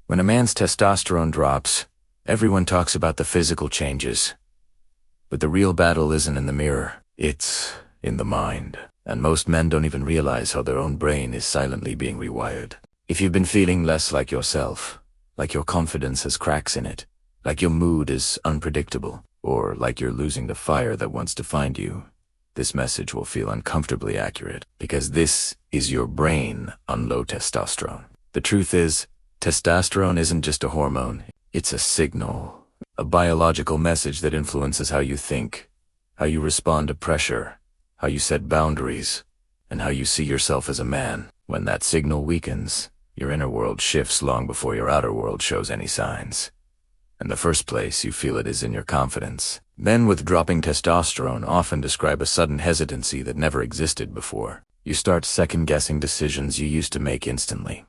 When a man's testosterone drops, everyone talks about the physical changes. But the real battle isn't in the mirror, it's in the mind. And most men don't even realize how their own brain is silently being rewired. If you've been feeling less like yourself, like your confidence has cracks in it, like your mood is unpredictable, or like you're losing the fire that once defined you, this message will feel uncomfortably accurate, because this is your brain on low testosterone. The truth is, testosterone isn't just a hormone, it's a signal, a biological message that influences how you think, how you respond to pressure, how you set boundaries, and how you see yourself as a man. When that signal weakens, your inner world shifts long before your outer world shows any signs. In the first place, you feel it is in your confidence. Men with dropping testosterone often describe a sudden hesitancy that never existed before. You start second-guessing decisions you used to make instantly.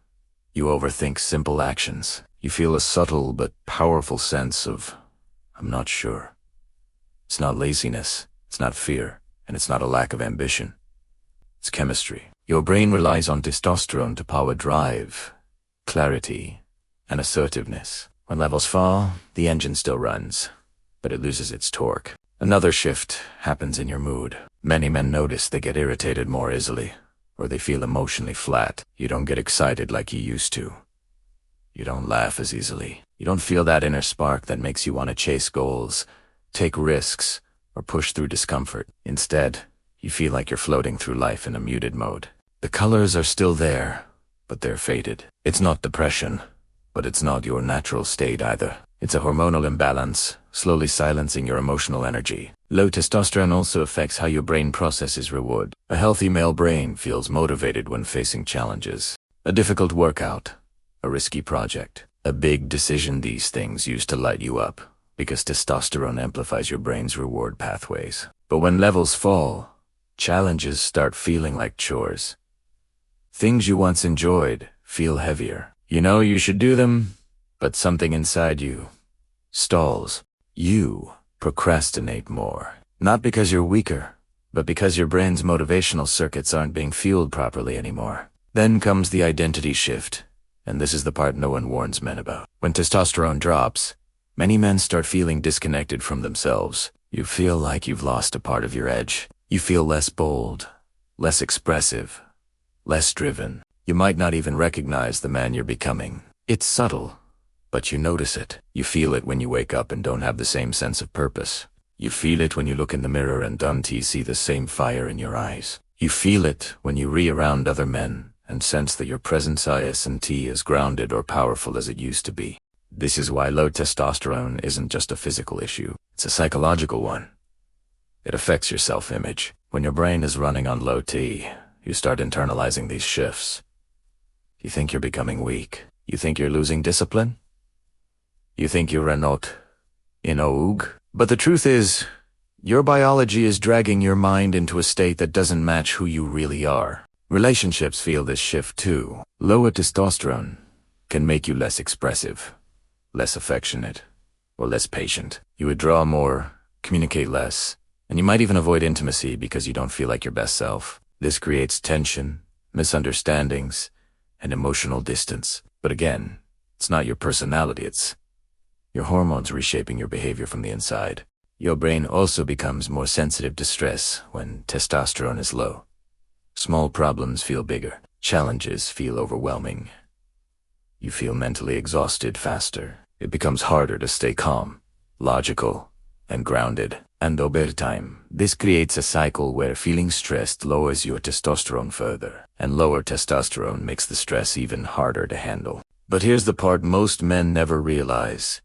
You overthink simple actions. You feel a subtle but powerful sense of, I'm not sure. It's not laziness, it's not fear, and it's not a lack of ambition. It's chemistry. Your brain relies on testosterone to power drive, clarity, and assertiveness. When levels fall, the engine still runs, but it loses its torque. Another shift happens in your mood. Many men notice they get irritated more easily, or they feel emotionally flat. You don't get excited like you used to. You don't laugh as easily. You don't feel that inner spark that makes you want to chase goals, take risks, or push through discomfort. Instead, you feel like you're floating through life in a muted mode. The colors are still there, but they're faded. It's not depression, but it's not your natural state either. It's a hormonal imbalance, slowly silencing your emotional energy. Low testosterone also affects how your brain processes reward. A healthy male brain feels motivated when facing challenges. A difficult workout, a risky project, a big decision. These things used to light you up, because testosterone amplifies your brain's reward pathways. But when levels fall, challenges start feeling like chores. Things you once enjoyed feel heavier. You know you should do them, but something inside you stalls. You procrastinate more. Not because you're weaker, but because your brain's motivational circuits aren't being fueled properly anymore. Then comes the identity shift, and this is the part no one warns men about. When testosterone drops, many men start feeling disconnected from themselves. You feel like you've lost a part of your edge. You feel less bold, less expressive, less driven. You might not even recognize the man you're becoming. It's subtle, but you notice it. You feel it when you wake up and don't have the same sense of purpose. You feel it when you look in the mirror and don't see the same fire in your eyes. You feel it when you around other men and sense that your presence isn't as grounded or powerful as it used to be. This is why low testosterone isn't just a physical issue. It's a psychological one. It affects your self-image. When your brain is running on low T, you start internalizing these shifts. You think you're becoming weak. You think you're losing discipline. You think you're not in oog. But the truth is, your biology is dragging your mind into a state that doesn't match who you really are. Relationships feel this shift too. Lower testosterone can make you less expressive, less affectionate, or less patient. You withdraw more, communicate less, and you might even avoid intimacy because you don't feel like your best self. This creates tension, misunderstandings, and emotional distance. But again, it's not your personality, it's your hormones reshaping your behavior from the inside. Your brain also becomes more sensitive to stress when testosterone is low. Small problems feel bigger. Challenges feel overwhelming. You feel mentally exhausted faster. It becomes harder to stay calm, logical, and grounded. And over time, this creates a cycle where feeling stressed lowers your testosterone further, and lower testosterone makes the stress even harder to handle. But here's the part most men never realize.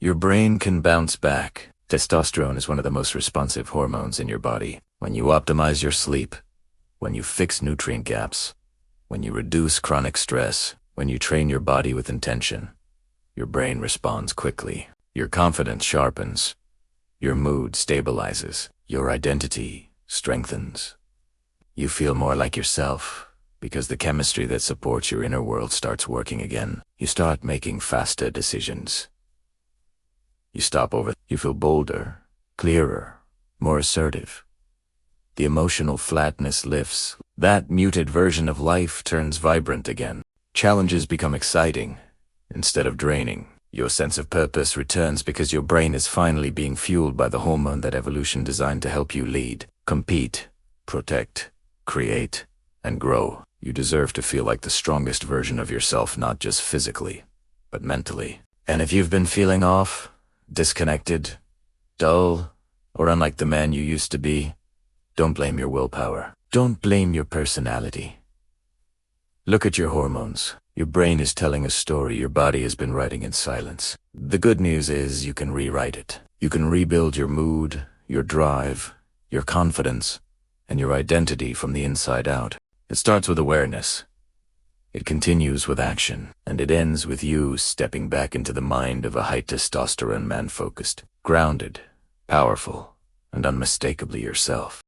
Your brain can bounce back. Testosterone is one of the most responsive hormones in your body. When you optimize your sleep, when you fix nutrient gaps, when you reduce chronic stress, when you train your body with intention, your brain responds quickly. Your confidence sharpens. Your mood stabilizes. Your identity strengthens. You feel more like yourself because the chemistry that supports your inner world starts working again. You start making faster decisions. You you feel bolder, clearer, more assertive. The emotional flatness lifts. That muted version of life turns vibrant again. Challenges become exciting instead of draining. Your sense of purpose returns because your brain is finally being fueled by the hormone that evolution designed to help you lead, compete, protect, create, and grow. You deserve to feel like the strongest version of yourself, not just physically, but mentally. And if you've been feeling off, disconnected, dull, or unlike the man you used to be, don't blame your willpower. Don't blame your personality. Look at your hormones. Your brain is telling a story your body has been writing in silence. The good news is you can rewrite it. You can rebuild your mood, your drive, your confidence, and your identity from the inside out. It starts with awareness. It continues with action, and it ends with you stepping back into the mind of a high testosterone man, focused, grounded, powerful, and unmistakably yourself.